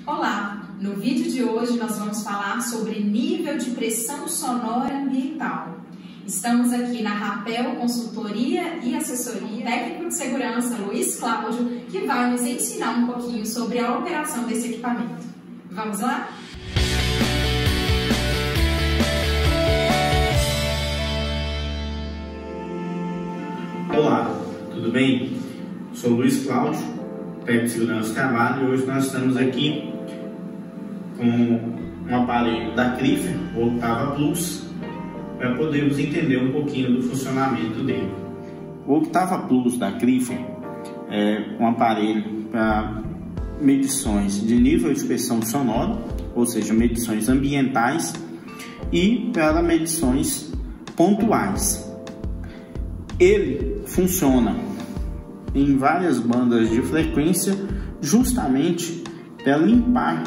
Olá! No vídeo de hoje nós vamos falar sobre nível de pressão sonora ambiental. Estamos aqui na Rapel Consultoria e Assessoria, técnico de segurança Luiz Cláudio, que vai nos ensinar um pouquinho sobre a operação desse equipamento. Vamos lá? Olá, tudo bem? Sou Luiz Cláudio, técnico de segurança do trabalho, e hoje nós estamos aqui com um aparelho da Crifer, o Octava Plus, para podermos entender um pouquinho do funcionamento dele. O Octava Plus da Crifer é um aparelho para medições de nível de pressão sonora, ou seja, medições ambientais, e para medições pontuais. Ele funciona em várias bandas de frequência, justamente para limpar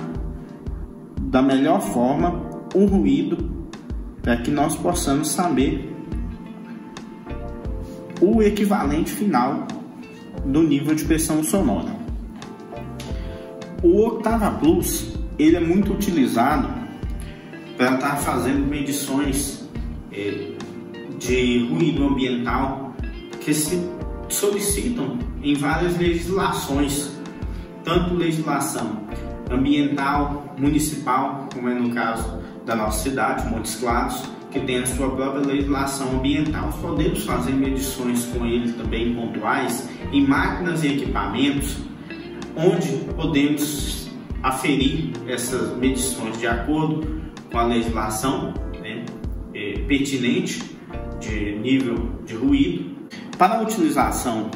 da melhor forma o ruído, para que nós possamos saber o equivalente final do nível de pressão sonora. O Octava Plus ele é muito utilizado para estar fazendo medições de ruído ambiental que se solicitam em várias legislações, tanto legislação ambiental, municipal, como é no caso da nossa cidade, Montes Claros, que tem a sua própria legislação ambiental. Podemos fazer medições com ele também pontuais em máquinas e equipamentos, onde podemos aferir essas medições de acordo com a legislação pertinente de nível de ruído. Para a utilização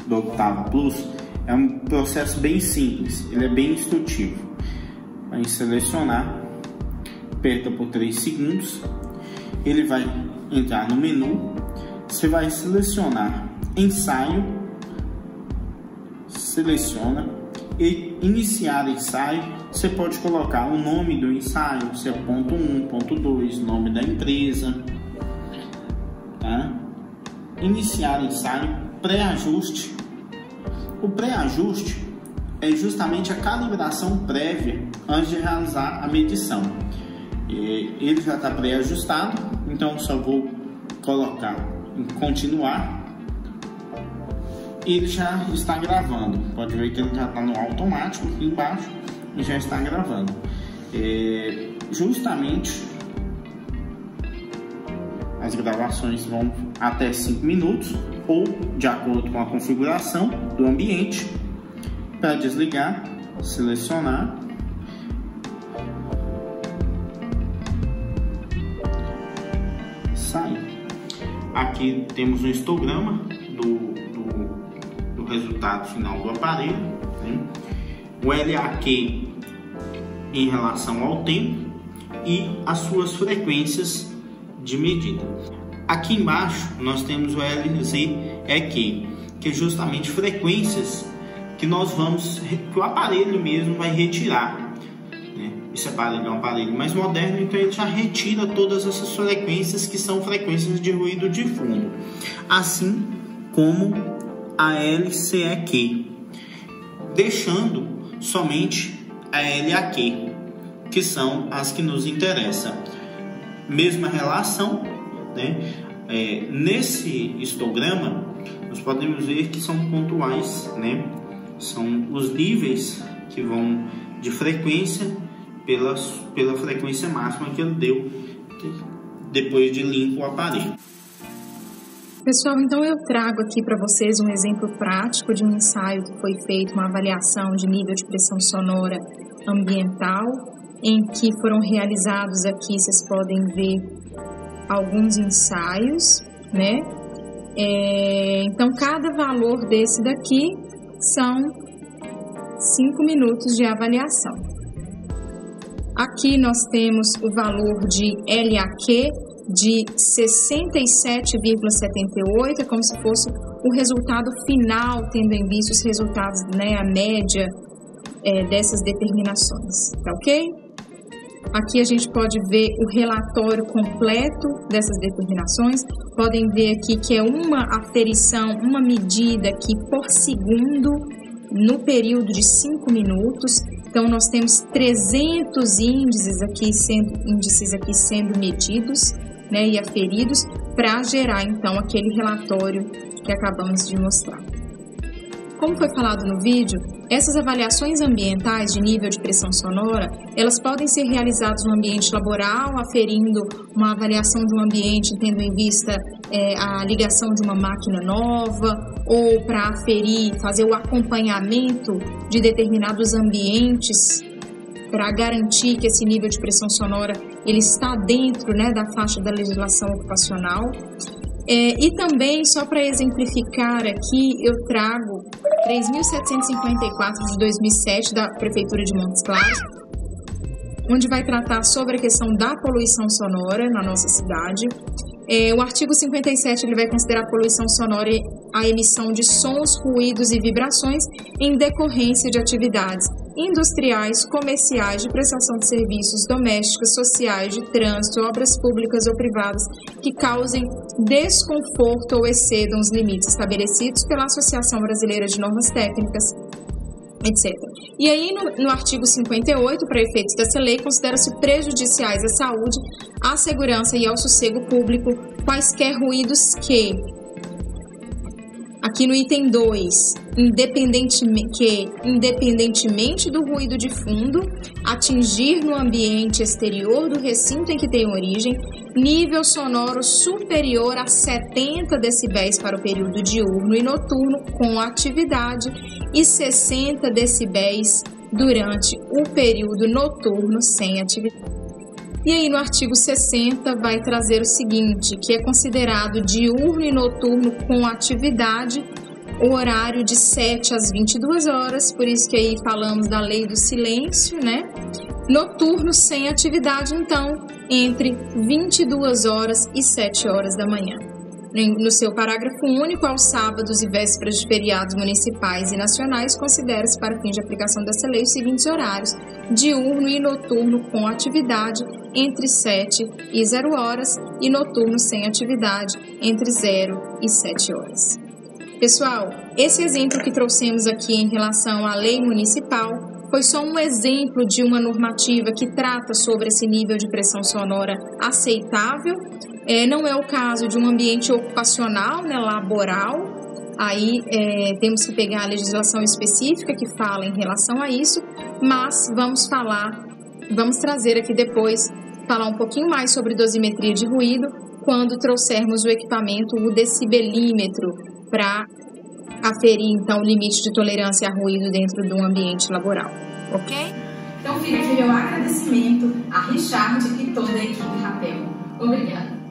do Octava Plus é um processo bem simples, ele é bem instrutivo. Vai selecionar, aperta por 3 segundos, ele vai entrar no menu, você vai selecionar ensaio, seleciona e iniciar ensaio. Você pode colocar o nome do ensaio, se é ponto 1, ponto 2, nome da empresa, tá? Iniciar ensaio, pré-ajuste. O pré-ajuste é justamente a calibração prévia antes de realizar a medição. Ele já está pré-ajustado, então só vou colocar em continuar. Ele já está gravando, pode ver que ele já está no automático aqui embaixo e já está gravando. Justamente as gravações vão até 5 minutos ou de acordo com a configuração do ambiente. Para desligar, selecionar, sair. Aqui temos um histograma do resultado final do aparelho, né? O LAQ em relação ao tempo e as suas frequências de medida. Aqui embaixo nós temos o LZEQ, que é justamente frequências que que o aparelho mesmo vai retirar, né? Esse aparelho é um aparelho mais moderno, então ele já retira todas essas frequências que são frequências de ruído de fundo, assim como a LCEQ, deixando somente a LAQ, que são as que nos interessam. Mesma relação, né? Nesse histograma nós podemos ver que são pontuais, né? São os níveis que vão de frequência pela frequência máxima que ele deu depois de limpo o aparelho. Pessoal, então eu trago aqui para vocês um exemplo prático de um ensaio que foi feito, uma avaliação de nível de pressão sonora ambiental, em que foram realizados aqui, vocês podem ver alguns ensaios, né? Então cada valor desse daqui são 5 minutos de avaliação. Aqui nós temos o valor de LAQ de 67,78, é como se fosse o resultado final, tendo em vista os resultados, né, a média dessas determinações, tá ok? Aqui a gente pode ver o relatório completo dessas determinações. Podem ver aqui que é uma aferição, uma medida aqui por segundo, no período de 5 minutos. Então, nós temos 300 índices aqui sendo medidos, né, e aferidos para gerar, então, aquele relatório que acabamos de mostrar. Como foi falado no vídeo, essas avaliações ambientais de nível de pressão sonora, elas podem ser realizadas no ambiente laboral, aferindo uma avaliação de um ambiente, tendo em vista a ligação de uma máquina nova, ou para aferir, fazer o acompanhamento de determinados ambientes para garantir que esse nível de pressão sonora ele está dentro, né, da faixa da legislação ocupacional. E também, só para exemplificar aqui, eu trago 3.754 de 2007 da Prefeitura de Montes Claros, onde vai tratar sobre a questão da poluição sonora na nossa cidade. O artigo 57 ele vai considerar a poluição sonora a emissão de sons, ruídos e vibrações em decorrência de atividades industriais, comerciais, de prestação de serviços domésticos, sociais, de trânsito, obras públicas ou privadas que causem desconforto ou excedam os limites estabelecidos pela Associação Brasileira de Normas Técnicas, etc. E aí, no artigo 58, para efeitos dessa lei, considera-se prejudiciais à saúde, à segurança e ao sossego público quaisquer ruídos que, aqui no item 2, independentemente do ruído de fundo, atingir no ambiente exterior do recinto em que tem origem, nível sonoro superior a 70 decibéis para o período diurno e noturno com atividade e 60 decibéis durante o período noturno sem atividade. E aí no artigo 60 vai trazer o seguinte, que é considerado diurno e noturno com atividade o horário de 7 às 22 horas, por isso que aí falamos da lei do silêncio, né? Noturno sem atividade, então, entre 22 horas e 7 horas da manhã. No seu parágrafo único, aos sábados e vésperas de feriados municipais e nacionais, considera-se para fim de aplicação dessa lei os seguintes horários: diurno e noturno com atividade entre 7 e 0 horas e noturno sem atividade entre 0 e 7 horas. Pessoal, esse exemplo que trouxemos aqui em relação à lei municipal foi só um exemplo de uma normativa que trata sobre esse nível de pressão sonora aceitável. Não é o caso de um ambiente ocupacional, né, laboral. Aí temos que pegar a legislação específica que fala em relação a isso, mas vamos trazer aqui depois, falar um pouquinho mais sobre dosimetria de ruído quando trouxermos o equipamento, o decibelímetro, para aferir então o limite de tolerância a ruído dentro de um ambiente laboral, ok? Então fica aqui meu agradecimento a Richard e toda a equipe Rapel. Obrigada.